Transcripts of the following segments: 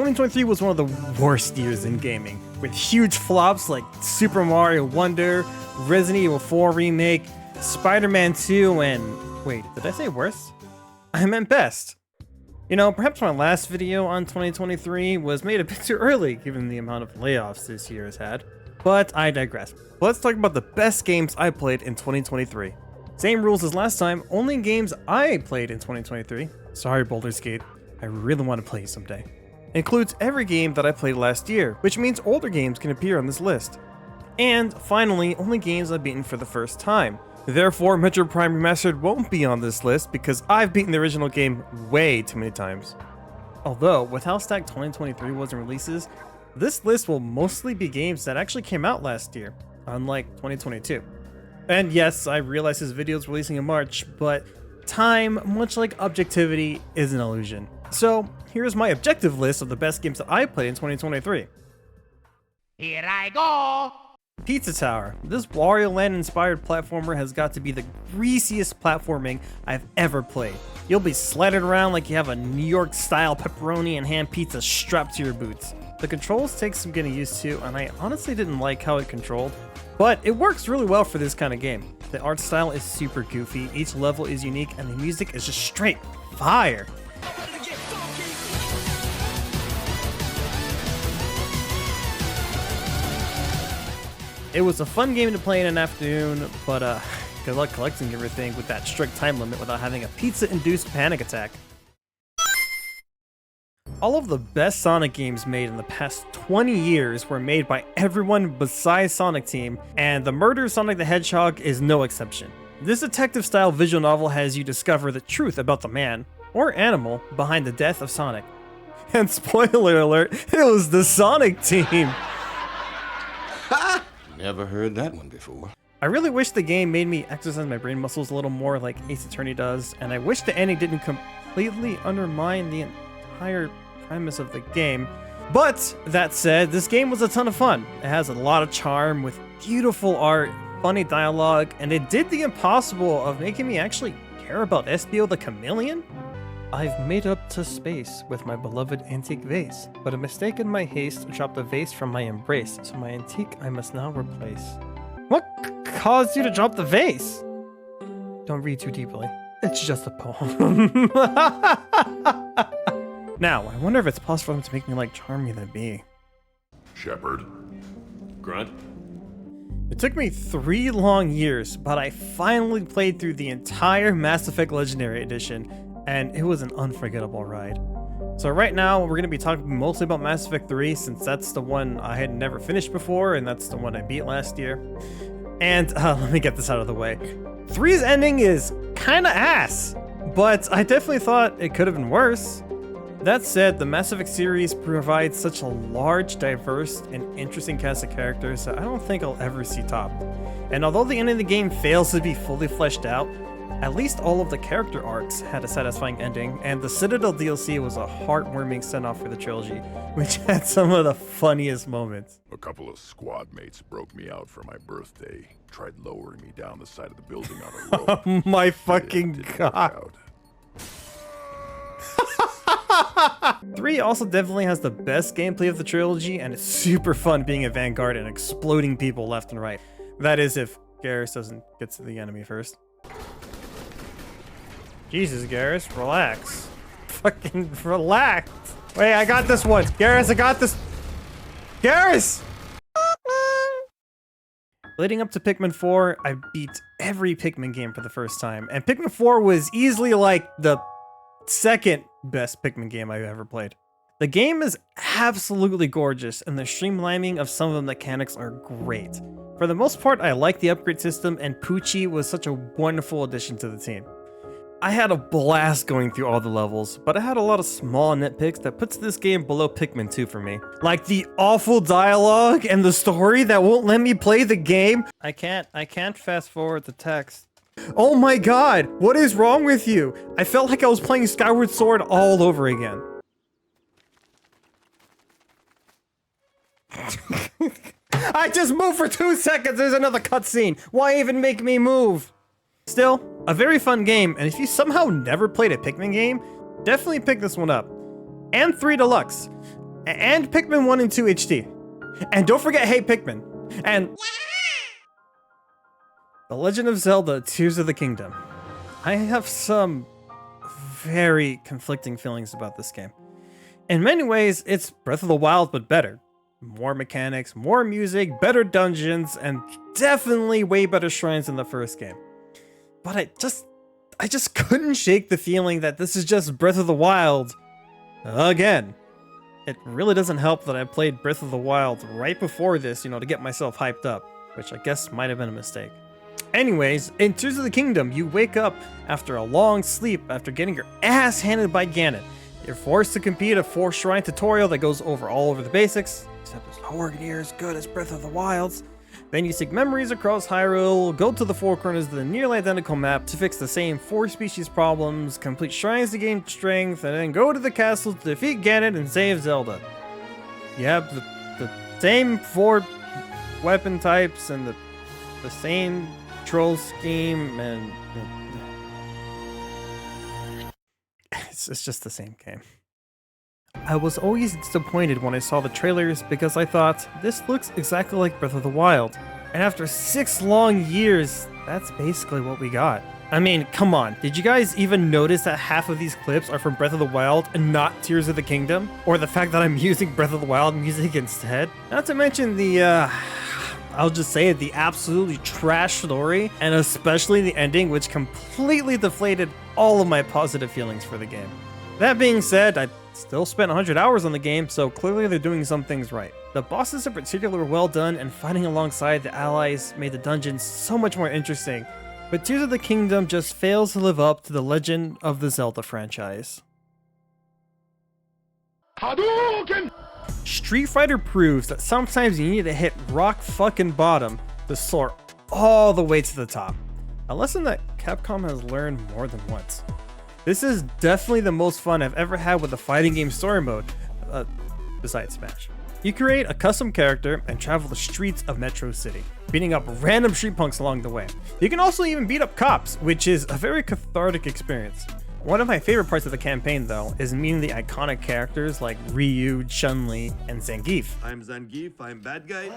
2023 was one of the worst years in gaming, with huge flops like Super Mario Wonder, Resident Evil 4 Remake, Spider-Man 2, and... wait, did I say worse? I meant best. You know, perhaps my last video on 2023 was made a bit too early given the amount of layoffs this year has had, but I digress. Let's talk about the best games I played in 2023. Same rules as last time, only games I played in 2023. Sorry, Baldur's Gate, I really want to play someday. Includes every game that I played last year, which means older games can appear on this list. And finally, only games I've beaten for the first time. Therefore, Metroid Prime Remastered won't be on this list because I've beaten the original game way too many times. Although, with how stacked 2023 was in releases, this list will mostly be games that actually came out last year, unlike 2022. And yes, I realize this video is releasing in March, but time, much like objectivity, is an illusion. So, here's my objective list of the best games that I played in 2023. Here I go! Pizza Tower. This Wario Land inspired platformer has got to be the greasiest platforming I've ever played. You'll be sledded around like you have a New York style pepperoni and ham pizza strapped to your boots. The controls take some getting used to, and I honestly didn't like how it controlled, but it works really well for this kind of game. The art style is super goofy, each level is unique, and the music is just straight fire. It was a fun game to play in an afternoon, but good luck collecting everything with that strict time limit without having a pizza-induced panic attack. All of the best Sonic games made in the past 20 years were made by everyone besides Sonic Team, and The Murder of Sonic the Hedgehog is no exception. This detective-style visual novel has you discover the truth about the man, or animal, behind the death of Sonic. And spoiler alert, it was the Sonic Team! Never heard that one before. I really wish the game made me exercise my brain muscles a little more like Ace Attorney does, and I wish the ending didn't completely undermine the entire premise of the game. But, that said, this game was a ton of fun. It has a lot of charm with beautiful art, funny dialogue, and it did the impossible of making me actually care about Espio the Chameleon. I've made up to space with my beloved antique vase, but a mistake in my haste dropped the vase from my embrace, so my antique I must now replace. What caused you to drop the vase? Don't read too deeply. It's just a poem. Now, I wonder if it's possible for them to make me like Charmy the Bee. Shepherd. Grunt. It took me 3 long years, but I finally played through the entire Mass Effect Legendary Edition, and it was an unforgettable ride. So right now, we're going to be talking mostly about Mass Effect 3, since that's the one I had never finished before, and that's the one I beat last year. And let me get this out of the way. 3's ending is kinda ass, but I definitely thought it could have been worse. That said, the Mass Effect series provides such a large, diverse, and interesting cast of characters that I don't think I'll ever see topped. And although the end of the game fails to be fully fleshed out, at least all of the character arcs had a satisfying ending, and the Citadel DLC was a heartwarming send-off for the trilogy, which had some of the funniest moments. A couple of squad mates broke me out for my birthday. Tried lowering me down the side of the building on a rope. Oh my fucking Didn't work god. out. 3 also definitely has the best gameplay of the trilogy, and it's super fun being a vanguard and exploding people left and right. That is, if Garrus doesn't get to the enemy first. Jesus, Garrus, relax. Fucking relax. Wait, I got this one. Garrus, I got this. Garrus! Leading up to Pikmin 4, I beat every Pikmin game for the first time, and Pikmin 4 was easily like the second best Pikmin game I've ever played. The game is absolutely gorgeous, and the streamlining of some of the mechanics are great. For the most part, I like the upgrade system, and Poochie was such a wonderful addition to the team. I had a blast going through all the levels, but I had a lot of small nitpicks that puts this game below Pikmin 2 for me. Like the awful dialogue and the story that won't let me play the game. I can't fast forward the text. Oh my god, what is wrong with you? I felt like I was playing Skyward Sword all over again. I just moved for 2 seconds, there's another cutscene. Why even make me move? Still, a very fun game, and if you somehow never played a Pikmin game, definitely pick this one up. And 3 Deluxe. And Pikmin 1 and 2 HD. And don't forget Hey Pikmin. And The Legend of Zelda Tears of the Kingdom. I have some very conflicting feelings about this game. In many ways, it's Breath of the Wild, but better. More mechanics, more music, better dungeons, and definitely way better shrines than the first game. But I just couldn't shake the feeling that this is just Breath of the Wild again. It really doesn't help that I played Breath of the Wild right before this, to get myself hyped up, which I guess might have been a mistake. Anyways, in Tears of the Kingdom, you wake up after a long sleep after getting your ass handed by Ganon. You're forced to complete a 4-shrine tutorial that goes all over the basics, except it's nowhere near as good as Breath of the Wild's. Then you seek memories across Hyrule, go to the 4 corners of the nearly identical map to fix the same 4 species problems, complete shrines to gain strength, and then go to the castle to defeat Ganon and save Zelda. You have the same 4 weapon types and the same control scheme, and it's just the same game. I was always disappointed when I saw the trailers because I thought, this looks exactly like Breath of the Wild. And after 6 long years, that's basically what we got. I mean, come on, did you guys even notice that half of these clips are from Breath of the Wild and not Tears of the Kingdom? Or the fact that I'm using Breath of the Wild music instead? Not to mention the, I'll just say it, the absolutely trash story, and especially the ending, which completely deflated all of my positive feelings for the game. That being said, I still spent 100 hours on the game, so clearly they're doing some things right. The bosses in particular were well done, and fighting alongside the allies made the dungeons so much more interesting, but Tears of the Kingdom just fails to live up to the Legend of the Zelda franchise. Hadouken! Street Fighter proves that sometimes you need to hit rock fucking bottom to soar all the way to the top. A lesson that Capcom has learned more than once. This is definitely the most fun I've ever had with a fighting game story mode, besides Smash. You create a custom character and travel the streets of Metro City, beating up random street punks along the way. You can also even beat up cops, which is a very cathartic experience. One of my favorite parts of the campaign, though, is meeting the iconic characters like Ryu, Chun-Li, and Zangief. I'm Zangief, I'm bad guy.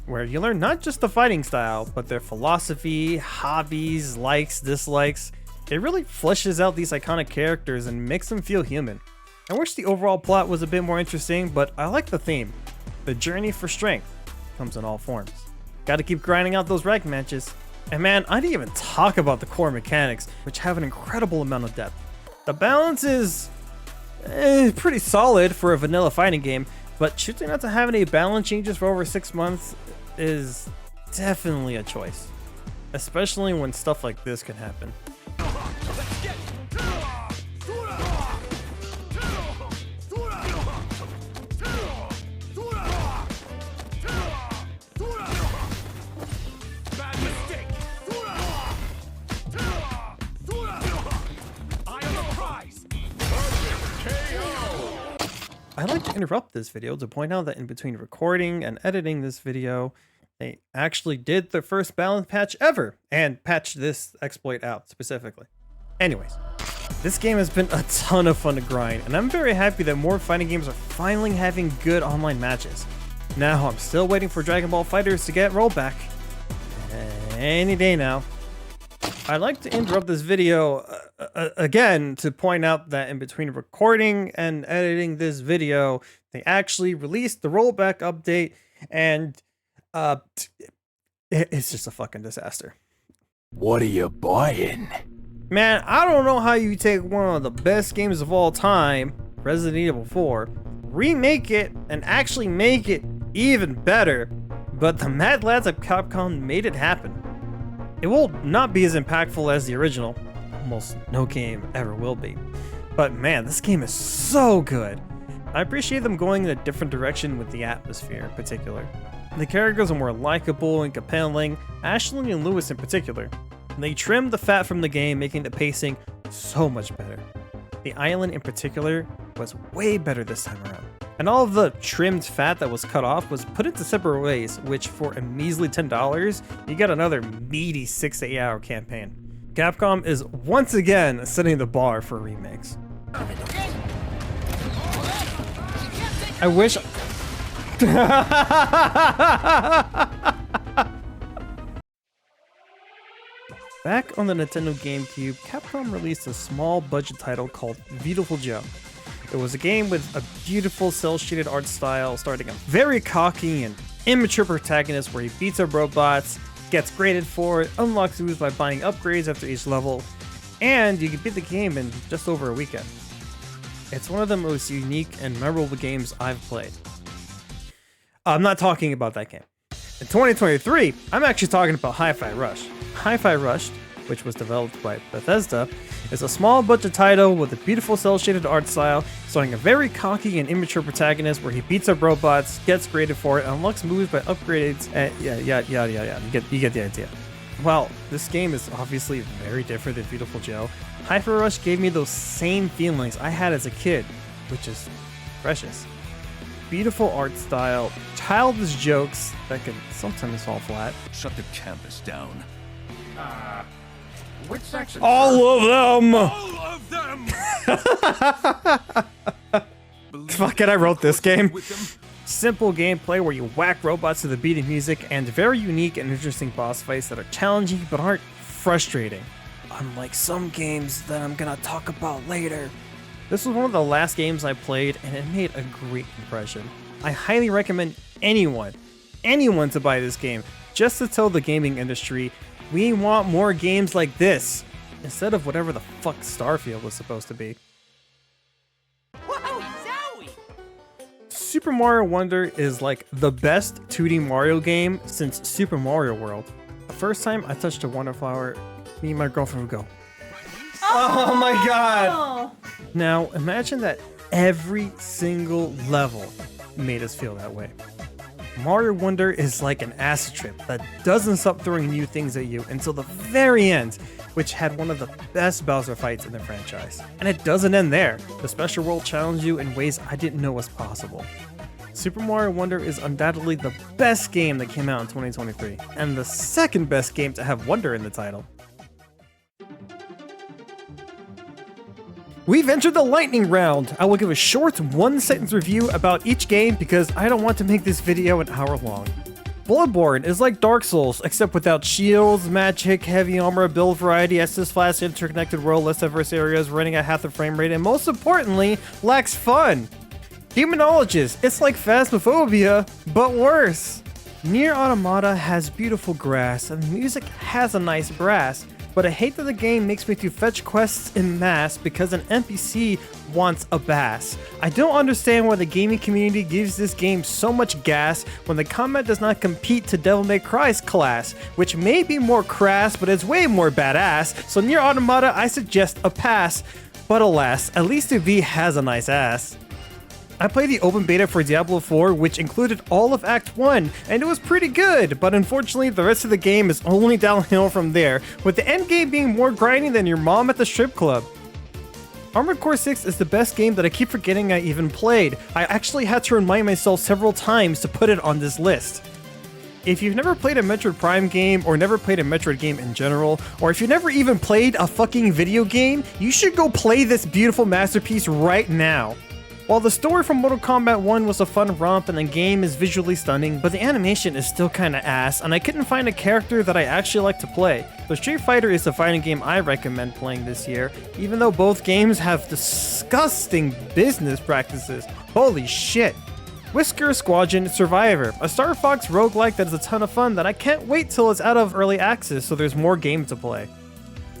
Where you learn not just the fighting style, but their philosophy, hobbies, likes, dislikes. It really fleshes out these iconic characters and makes them feel human. I wish the overall plot was a bit more interesting, but I like the theme. The journey for strength comes in all forms. Gotta keep grinding out those rank matches. And man, I didn't even talk about the core mechanics, which have an incredible amount of depth. The balance is pretty solid for a vanilla fighting game, but choosing not to have any balance changes for over 6 months is definitely a choice. Especially when stuff like this can happen. I'd like to interrupt this video to point out that in between recording and editing this video, they actually did the first balance patch ever and patched this exploit out specifically. Anyways, this game has been a ton of fun to grind, and I'm very happy that more fighting games are finally having good online matches. Now, I'm still waiting for Dragon Ball FighterZ to get rollback. Any day now. I'd like to interrupt this video again to point out that in between recording and editing this video, they actually released the rollback update, and it's just a fucking disaster. What are you buying? Man, I don't know how you take one of the best games of all time, Resident Evil 4, remake it, and actually make it even better, but the mad lads at Capcom made it happen. It will not be as impactful as the original, almost no game ever will be, but man, this game is so good. I appreciate them going in a different direction with the atmosphere in particular. The characters are more likable and compelling, Ashley and Lewis in particular. They trimmed the fat from the game, making the pacing so much better. The island in particular was way better this time around. And all of the trimmed fat that was cut off was put into separate ways, which for a measly $10, you get another meaty 6 to 8 hour campaign. Capcom is once again setting the bar for remakes. I wish... Back on the Nintendo GameCube, Capcom released a small budget title called Beautiful Joe. It was a game with a beautiful cel-shaded art style, starting a very cocky and immature protagonist where he beats up robots, gets graded for it, unlocks moves by buying upgrades after each level, and you can beat the game in just over a weekend. It's one of the most unique and memorable games I've played. I'm not talking about that game. In 2023, I'm actually talking about Hi-Fi Rush. Hi-Fi Rush, which was developed by Bethesda, is a small budget title with a beautiful cel-shaded art style, starring a very cocky and immature protagonist where he beats up robots, gets graded for it, unlocks moves by upgrades, and yada. You get the idea. While this game is obviously very different than Beautiful Joe, Hi-Fi Rush gave me those same feelings I had as a kid, which is precious. Beautiful art style, childish jokes that can sometimes fall flat. Shut the campus down. Which section? All of them! All of them! Fuck it, I wrote this game. Simple gameplay where you whack robots to the beat of music, and very unique and interesting boss fights that are challenging but aren't frustrating. Unlike some games that I'm gonna talk about later. This was one of the last games I played, and it made a great impression. I highly recommend anyone to buy this game, just to tell the gaming industry, we want more games like this, instead of whatever the fuck Starfield was supposed to be. Super Mario Wonder is like the best 2D Mario game since Super Mario World. The first time I touched a Wonder Flower, me and my girlfriend would go, "Oh my god!" Now imagine that every single level made us feel that way. Mario Wonder is like an acid trip that doesn't stop throwing new things at you until the very end, which had one of the best Bowser fights in the franchise. And it doesn't end there. The special world challenged you in ways I didn't know was possible. Super Mario Wonder is undoubtedly the best game that came out in 2023, and the second best game to have Wonder in the title. We've entered the lightning round. I will give a short one-sentence review about each game because I don't want to make this video an hour long. Bloodborne is like Dark Souls, except without shields, magic, heavy armor, build variety, Estus flash, interconnected world, less diverse areas, running at half the frame rate, and most importantly, lacks fun. Demonologist, it's like Phasmophobia, but worse. Nier Automata has beautiful grass, and the music has a nice brass, but I hate that the game makes me to fetch quests en masse because an NPC wants a bass. I don't understand why the gaming community gives this game so much gas when the combat does not compete to Devil May Cry's class, which may be more crass but is way more badass, so Nier Automata I suggest a pass, but alas, at least the V has a nice ass. I played the open beta for Diablo 4, which included all of Act 1, and it was pretty good, but unfortunately the rest of the game is only downhill from there, with the endgame being more grinding than your mom at the strip club. Armored Core 6 is the best game that I keep forgetting I even played. I actually had to remind myself several times to put it on this list. If you've never played a Metroid Prime game, or never played a Metroid game in general, or if you've never even played a fucking video game, you should go play this beautiful masterpiece right now. While the story from Mortal Kombat 1 was a fun romp and the game is visually stunning, but the animation is still kinda ass, and I couldn't find a character that I actually like to play. So Street Fighter is the fighting game I recommend playing this year, even though both games have disgusting business practices. Holy shit. Whisker Squadron Survivor, a Star Fox roguelike that is a ton of fun that I can't wait till it's out of early access so there's more games to play.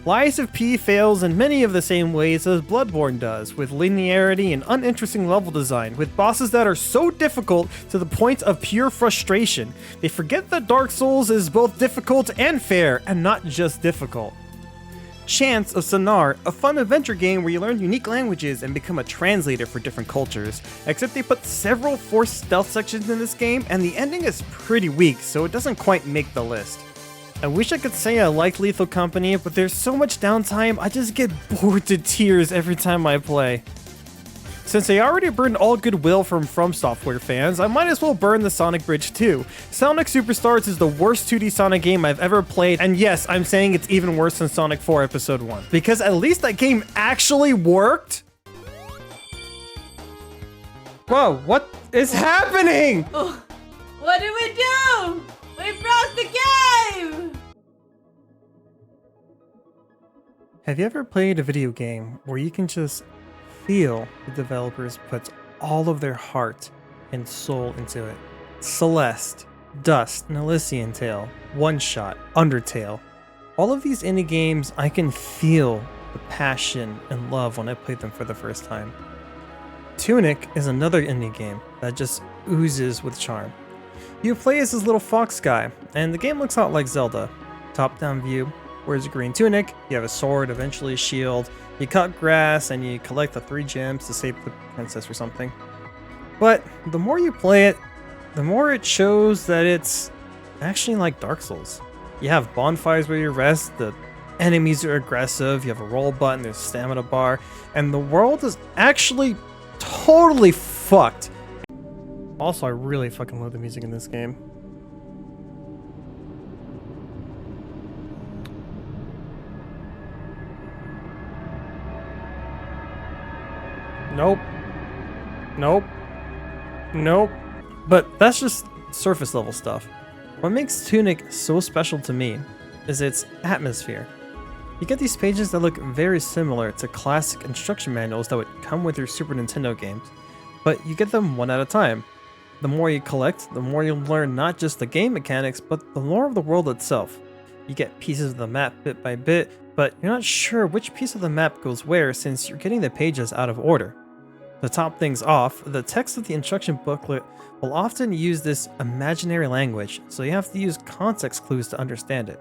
Lies of P fails in many of the same ways as Bloodborne does, with linearity and uninteresting level design, with bosses that are so difficult to the point of pure frustration. They forget that Dark Souls is both difficult and fair, and not just difficult. Chants of Sonar, a fun adventure game where you learn unique languages and become a translator for different cultures, except they put several forced stealth sections in this game, and the ending is pretty weak, so it doesn't quite make the list. I wish I could say I like Lethal Company, but there's so much downtime, I just get bored to tears every time I play. Since I already burned all goodwill from Software fans, I might as well burn the Sonic Bridge too. Sonic Superstars is the worst 2D Sonic game I've ever played, and yes, I'm saying it's even worse than Sonic 4 Episode 1. Because at least that game actually worked? Whoa, what is happening? Oh, what did we do? We broke the game! Have you ever played a video game where you can just feel the developers put all of their heart and soul into it? Celeste, Dust, and Elysian Tale, One Shot, Undertale. All of these indie games, I can feel the passion and love when I played them for the first time. Tunic is another indie game that just oozes with charm. You play as this little fox guy, and the game looks a lot like Zelda. Top-down view, wears a green tunic, you have a sword, eventually a shield, you cut grass, and you collect the 3 gems to save the princess or something. But the more you play it, the more it shows that it's actually like Dark Souls. You have bonfires where you rest, the enemies are aggressive, you have a roll button, there's a stamina bar, and the world is actually totally fucked. Also, I really fucking love the music in this game. Nope. Nope. Nope. But that's just surface level stuff. What makes Tunic so special to me is its atmosphere. You get these pages that look very similar to classic instruction manuals that would come with your Super Nintendo games, but you get them one at a time. The more you collect, the more you'll learn not just the game mechanics, but the lore of the world itself. You get pieces of the map bit by bit, but you're not sure which piece of the map goes where since you're getting the pages out of order. To top things off, the text of the instruction booklet will often use this imaginary language, so you have to use context clues to understand it.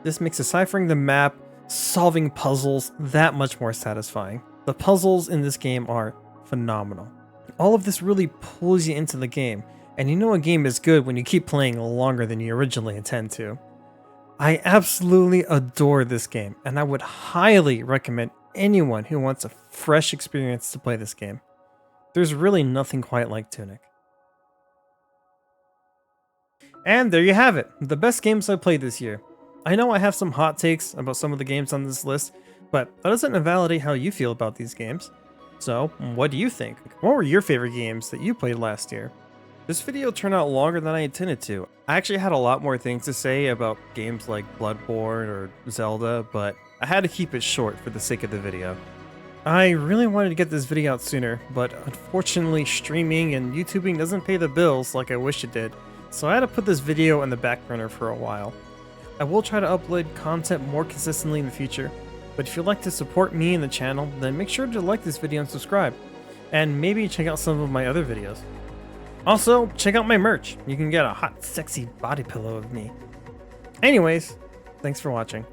This makes deciphering the map, solving puzzles, that much more satisfying. The puzzles in this game are phenomenal. All of this really pulls you into the game, and you know a game is good when you keep playing longer than you originally intend to. I absolutely adore this game, and I would highly recommend anyone who wants a fresh experience to play this game. There's really nothing quite like Tunic. And there you have it, the best games I played this year. I know I have some hot takes about some of the games on this list, but that doesn't invalidate how you feel about these games. So, what do you think? What were your favorite games that you played last year? This video turned out longer than I intended to. I actually had a lot more things to say about games like Bloodborne or Zelda, but I had to keep it short for the sake of the video. I really wanted to get this video out sooner, but unfortunately streaming and YouTubing doesn't pay the bills like I wish it did, so I had to put this video on the back burner for a while. I will try to upload content more consistently in the future, but if you'd like to support me and the channel, then make sure to like this video and subscribe, and maybe check out some of my other videos. Also, check out my merch. You can get a hot, sexy body pillow of me. Anyways, thanks for watching.